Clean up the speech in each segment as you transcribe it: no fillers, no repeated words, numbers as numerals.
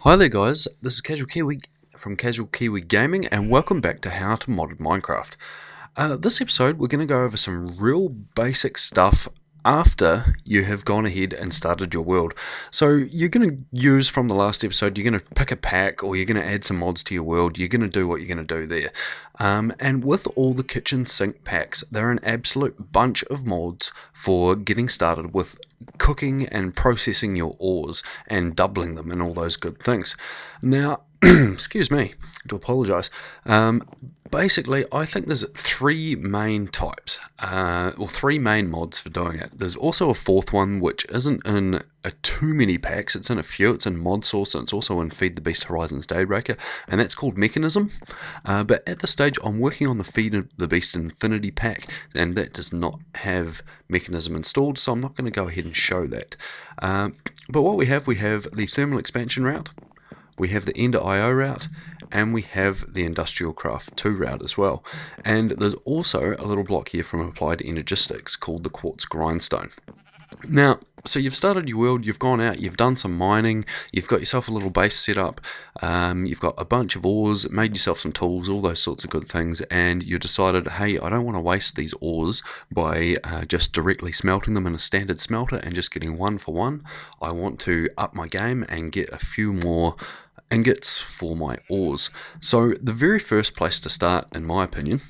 Hi there guys, this is Casual Kiwi from Casual Kiwi Gaming and welcome back to How to Mod Minecraft. This episode we're going to go over some real basic stuff after you have gone ahead and started your world. So you're going to use from the last episode, you're going to pick a pack or you're going to add some mods to your world, you're going to do what you're going to do there. And with all the kitchen sink packs, they're an absolute bunch of mods for getting started with cooking and processing your ores and doubling them and all those good things. Now, excuse me, I do apologise. Basically, I think there's three main types, or three main mods for doing it. There's also a fourth one which isn't in too many packs, it's in a few, it's in Mod Source, and it's also in Feed the Beast Horizons Daybreaker, and that's called Mechanism. But at this stage, I'm working on the Feed the Beast Infinity pack, and that does not have Mechanism installed, so I'm not going to go ahead and show that. But what we have the Thermal Expansion route, we have the Ender.io route, and we have the Industrialcraft 2 route as well. And there's also a little block here from Applied Energistics called the Quartz Grindstone. Now, so you've started your world, you've gone out, you've done some mining, you've got yourself a little base set up, you've got a bunch of ores, made yourself some tools, all those sorts of good things, and you decided, hey, I don't want to waste these ores by just directly smelting them in a standard smelter and just getting one for one. I want to up my game and get a few more ingots for my ores. So the very first place to start, in my opinion,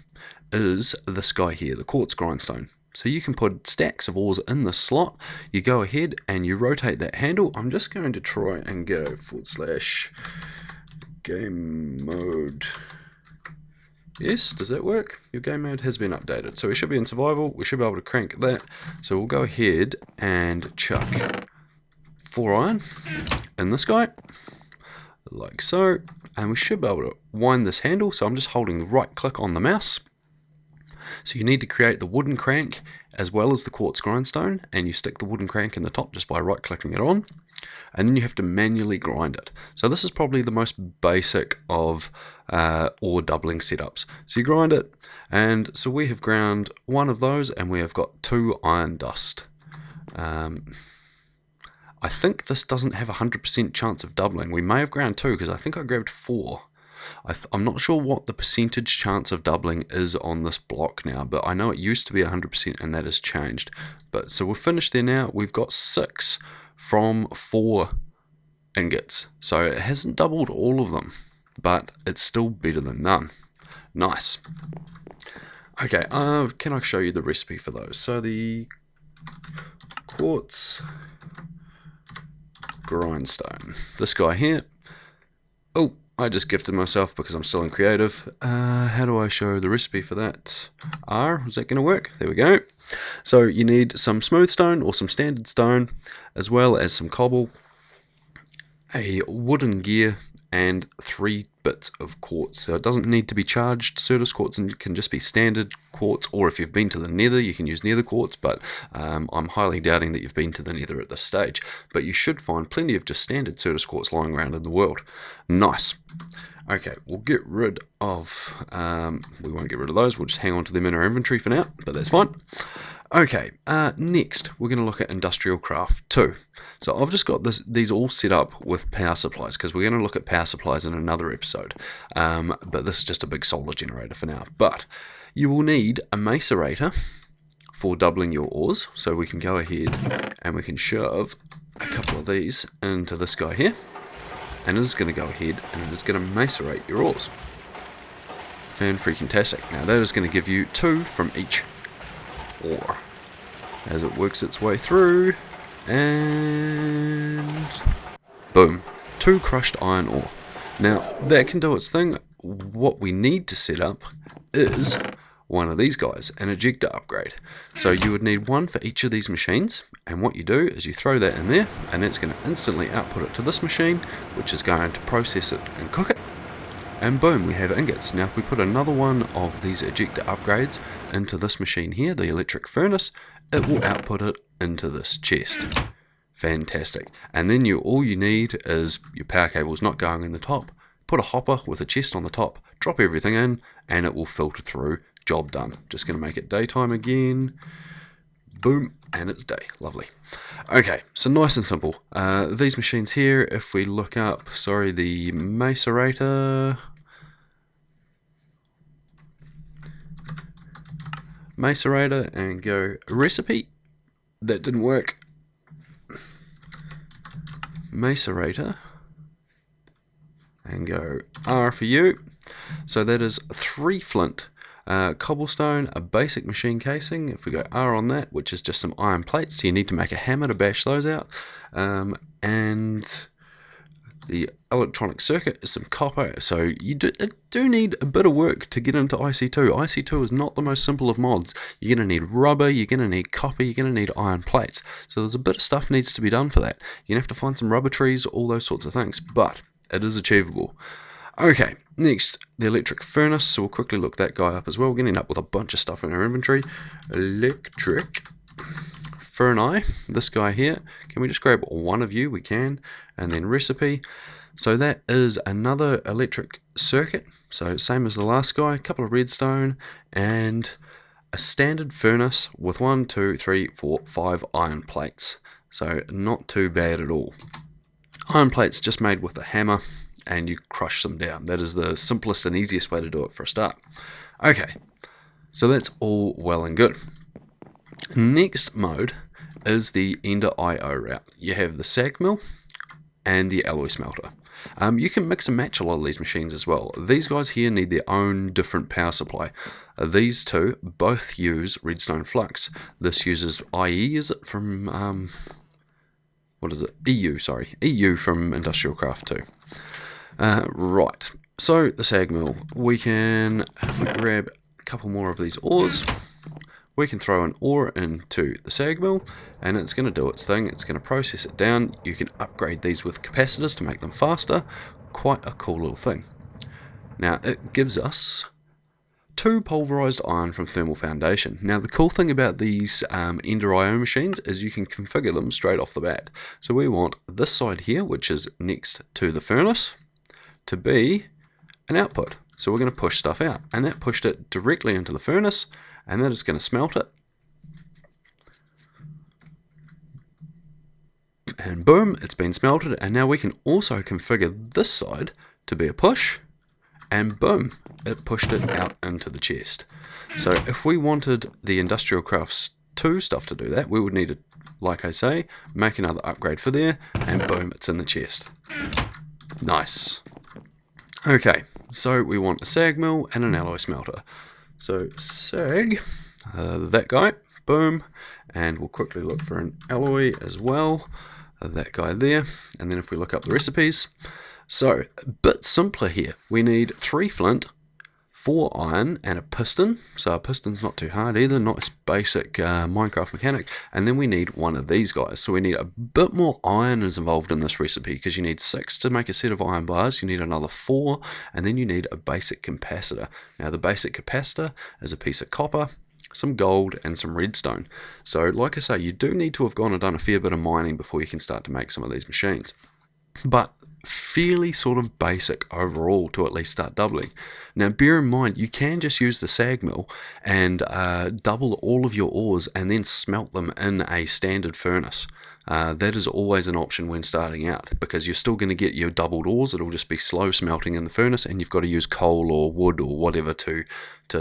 is this guy here, the Quartz Grindstone. So you can put stacks of ores in this slot, you go ahead and you rotate that handle. I'm just going to try and go /game mode. Yes, does that work? Your game mode has been updated. So we should be in survival, we should be able to crank that. So we'll go ahead and chuck 4 iron in this guy, like so, and we should be able to wind this handle. So I'm just holding the right click on the mouse. So you need to create the wooden crank as well as the quartz grindstone, and you stick the wooden crank in the top just by right clicking it on, and then you have to manually grind it. So this is probably the most basic of ore doubling setups. So you grind it, and so we have ground one of those and we have got 2 iron dust. I think this doesn't have a 100% chance of doubling. We may have ground 2 because I think I grabbed 4. I'm not sure what the percentage chance of doubling is on this block now, but I know it used to be 100% and that has changed. But so we're finished there now. We've got 6 from 4 ingots. So it hasn't doubled all of them, but it's still better than none. Nice. Okay, can I show you the recipe for those? So the quartz grindstone, this guy here. Oh, I just gifted myself because I'm still in creative. How do I show the recipe for that? Is that going to work? There we go. So you need some smooth stone or some standard stone, as well as some cobble, a wooden gear, and 3 bits of quartz. So it doesn't need to be charged Certus quartz, and it can just be standard quartz, or if you've been to the nether, you can use nether quartz, but I'm highly doubting that you've been to the nether at this stage. But you should find plenty of just standard Certus quartz lying around in the world. Nice. Okay, we'll get rid of, we won't get rid of those, we'll just hang on to them in our inventory for now, but that's fine. Okay, next we're going to look at Industrialcraft 2. So I've just got these all set up with power supplies, because we're going to look at power supplies in another episode. But this is just a big solar generator for now. But you will need a macerator for doubling your ores, so we can go ahead and we can shove a couple of these into this guy here. And it is going to go ahead and it is going to macerate your ores. Fan-freaking-tastic. Now that is going to give you 2 from each ore as it works its way through, and boom, 2 crushed iron ore. Now that can do its thing. What we need to set up is one of these guys, an ejector upgrade. So you would need 1 for each of these machines, and what you do is you throw that in there, and that's going to instantly output it to this machine, which is going to process it and cook it. And boom, we have ingots. Now if we put another one of these ejector upgrades into this machine here, the electric furnace, it will output it into this chest. Fantastic. And then all you need is your power cables not going in the top, put a hopper with a chest on the top, drop everything in, and it will filter through. Job done. Just going to make it daytime again. boom, and it's day. Lovely. Okay, so nice and simple. These machines here, if we look up, the macerator, and go recipe, that didn't work. Macerator, and go R for you. So that is 3 flint, cobblestone, a basic machine casing. If we go R on that, which is just some iron plates, so you need to make a hammer to bash those out, and the electronic circuit is some copper. So you do need a bit of work to get into IC2. IC2 is not the most simple of mods. You're going to need rubber, you're going to need copper, you're going to need iron plates. So there's a bit of stuff needs to be done for that. You're going to have to find some rubber trees, all those sorts of things, but it is achievable. Okay, next, the electric furnace. So we'll quickly look that guy up as well. We're going to end up with a bunch of stuff in our inventory. Electric furnace, this guy here. Can we just grab one of you? We can. And then recipe. So that is another electric circuit. So same as the last guy. A couple of redstone and a standard furnace with 1, 2, 3, 4, 5 iron plates. So not too bad at all. Iron plates just made with a hammer, and you crush them down. That is the simplest and easiest way to do it for a start. Okay, so that's all well and good. Next mode is the Ender IO route. You have the sag mill and the alloy smelter. You can mix and match a lot of these machines as well. These guys here need their own different power supply. These two both use redstone flux. This uses IE, is it from, what is it? EU, sorry. EU from Industrialcraft 2. Right, so the sag mill. We can, if we grab a couple more of these ores, we can throw an ore into the sag mill, and it's going to do its thing. It's going to process it down. You can upgrade these with capacitors to make them faster. Quite a cool little thing. Now, it gives us 2 pulverized iron from thermal foundation. Now, the cool thing about these Ender IO machines is you can configure them straight off the bat. So we want this side here, which is next to the furnace, to be an output. So we're going to push stuff out, and that pushed it directly into the furnace, and that is going to smelt it. And boom, it's been smelted. And now we can also configure this side to be a push, and boom, it pushed it out into the chest. So if we wanted the Industrialcraft 2 stuff to do that, we would need to, like I say, make another upgrade for there, and boom, it's in the chest. Nice. Okay, so we want a sag mill and an alloy smelter. So sag, that guy, boom, and we'll quickly look for an alloy as well, that guy there, and then if we look up the recipes, so a bit simpler here. We need 3 flint, 4 iron, and a piston. So a piston's not too hard either, nice basic Minecraft mechanic. And then we need one of these guys. So we need a bit more iron is involved in this recipe, because you need 6 to make a set of iron bars, you need another 4, and then you need a basic capacitor. Now the basic capacitor is a piece of copper, some gold, and some redstone. So like I say, you do need to have gone and done a fair bit of mining before you can start to make some of these machines. But fairly sort of basic overall to at least start doubling. Now bear in mind, you can just use the sag mill and double all of your ores and then smelt them in a standard furnace. That is always an option when starting out, because you're still going to get your doubled ores. It'll just be slow smelting in the furnace, and you've got to use coal or wood or whatever to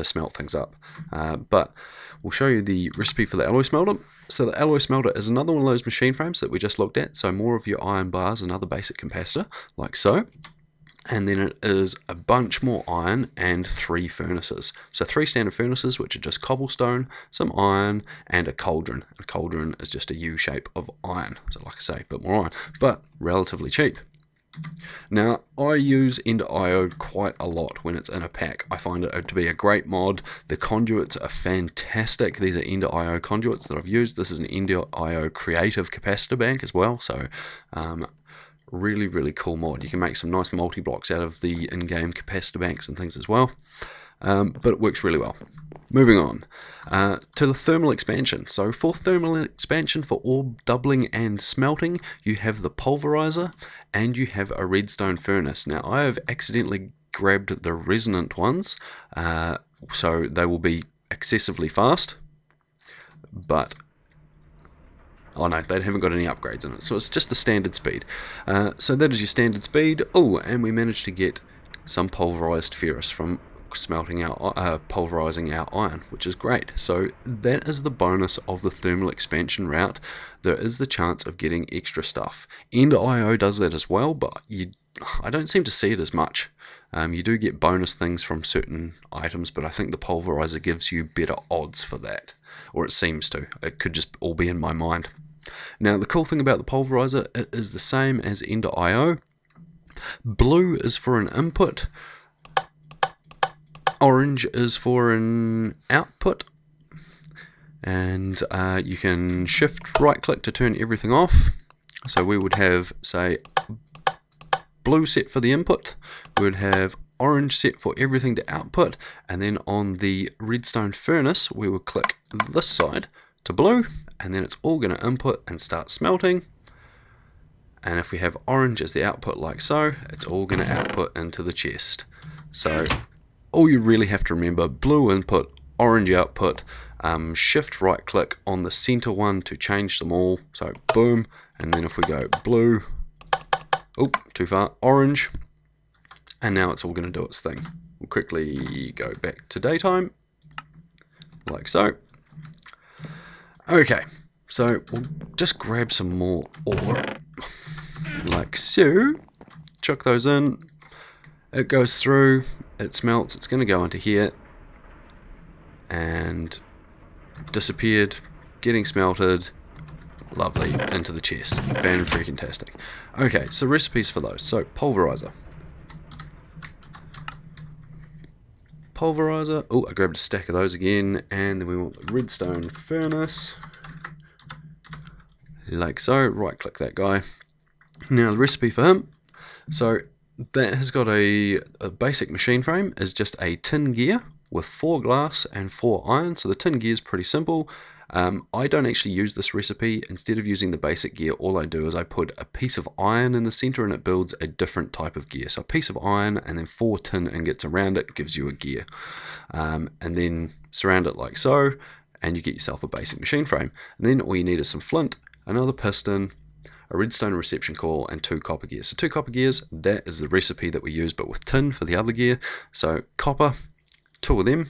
smelt things up. But we'll show you the recipe for the alloy smelter. So the alloy smelter is another one of those machine frames that we just looked at. So more of your iron bars, another basic capacitor, like so. And then it is a bunch more iron and 3 furnaces. So 3 standard furnaces, which are just cobblestone, some iron, and a cauldron. A cauldron is just a U shape of iron. So like I say, a bit more iron, but relatively cheap. Now, I use Ender IO quite a lot when it's in a pack. I find it to be a great mod. The conduits are fantastic. These are Ender IO conduits that I've used. This is an Ender IO creative capacitor bank as well. So, really, really cool mod. You can make some nice multi-blocks out of the in-game capacitor banks and things as well. But it works really well. Moving on to the thermal expansion. So for thermal expansion, for ore doubling and smelting, you have the pulverizer and you have a redstone furnace. Now I have accidentally grabbed the resonant ones, so they will be excessively fast, but Oh no, they haven't got any upgrades in it, so it's just a standard speed. So that is your standard speed. Oh, and we managed to get some pulverized ferrous from smelting our pulverizing our iron, which is great. So that is the bonus of the thermal expansion route. There is the chance of getting extra stuff. End.io does that as well, but I don't seem to see it as much. You do get bonus things from certain items, but I think the pulverizer gives you better odds for that, or it seems to. It could just all be in my mind. Now, the cool thing about the pulverizer, it is the same as End.io. Blue is for an input, orange is for an output, and you can shift right click to turn everything off. So we would have, say, blue set for the input, we would have orange set for everything to output, and then on the redstone furnace we would click this side to blue, and then it's all going to input and start smelting. And if we have orange as the output like so, it's all going to output into the chest. So all you really have to remember, blue input, orange output, shift right click on the center one to change them all. So boom, and then if we go blue, oh, too far, orange, and now it's all going to do its thing. We'll quickly go back to daytime, like so. Okay, so we'll just grab some more ore, like so, chuck those in, it goes through, it smelts, it's going to go into here, and disappeared, getting smelted, lovely, into the chest, fan-freaking-tastic. Okay, so recipes for those. So, pulverizer. Pulverizer, oh, I grabbed a stack of those again, and then we want the redstone furnace, like so, right click that guy. Now the recipe for him, so that has got a basic machine frame, is just a tin gear with 4 glass and 4 iron, so the tin gear is pretty simple. I don't actually use this recipe. Instead of using the basic gear, all I do is I put a piece of iron in the center and it builds a different type of gear. So a piece of iron and then 4 tin ingots around it gives you a gear. And then surround it like so, and you get yourself a basic machine frame. And then all you need is some flint, another piston, a redstone reception coil, and 2 copper gears. So 2 copper gears, that is the recipe that we use, but with tin for the other gear. So copper, 2 of them,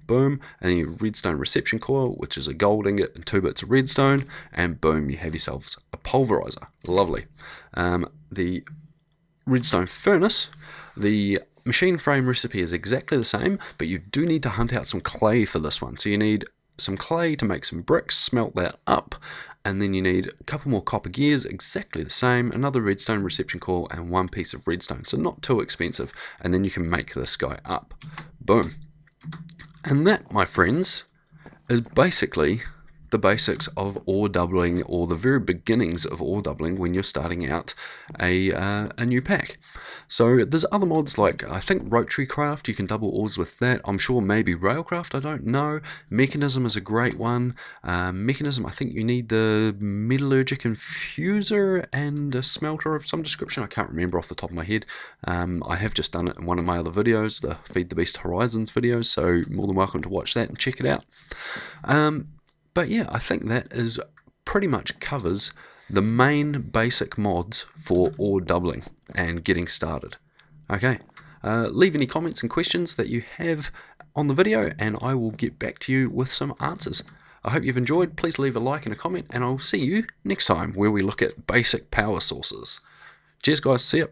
boom, and then your redstone reception coil, which is a gold ingot and 2 bits of redstone, and boom, you have yourselves a pulverizer. Lovely. The redstone furnace, the machine frame recipe is exactly the same, but you do need to hunt out some clay for this one. So you need some clay to make some bricks, smelt that up, and then you need a couple more copper gears, exactly the same, another redstone reception coil, and 1 piece of redstone, so not too expensive, and then you can make this guy up. Boom. And that, my friends, is basically the basics of ore doubling, or the very beginnings of ore doubling when you're starting out a new pack. So there's other mods like, I think Rotary Craft, you can double ores with that. I'm sure maybe Railcraft, I don't know. Mechanism is a great one. Mechanism, I think you need the metallurgic infuser and a smelter of some description. I can't remember off the top of my head. I have just done it in one of my other videos, the Feed the Beast Horizons videos, so more than welcome to watch that and check it out. But yeah, I think that is pretty much covers the main basic mods for ore doubling and getting started. Okay, leave any comments and questions that you have on the video and I will get back to you with some answers. I hope you've enjoyed. Please leave a like and a comment, and I'll see you next time where we look at basic power sources. Cheers guys, see ya.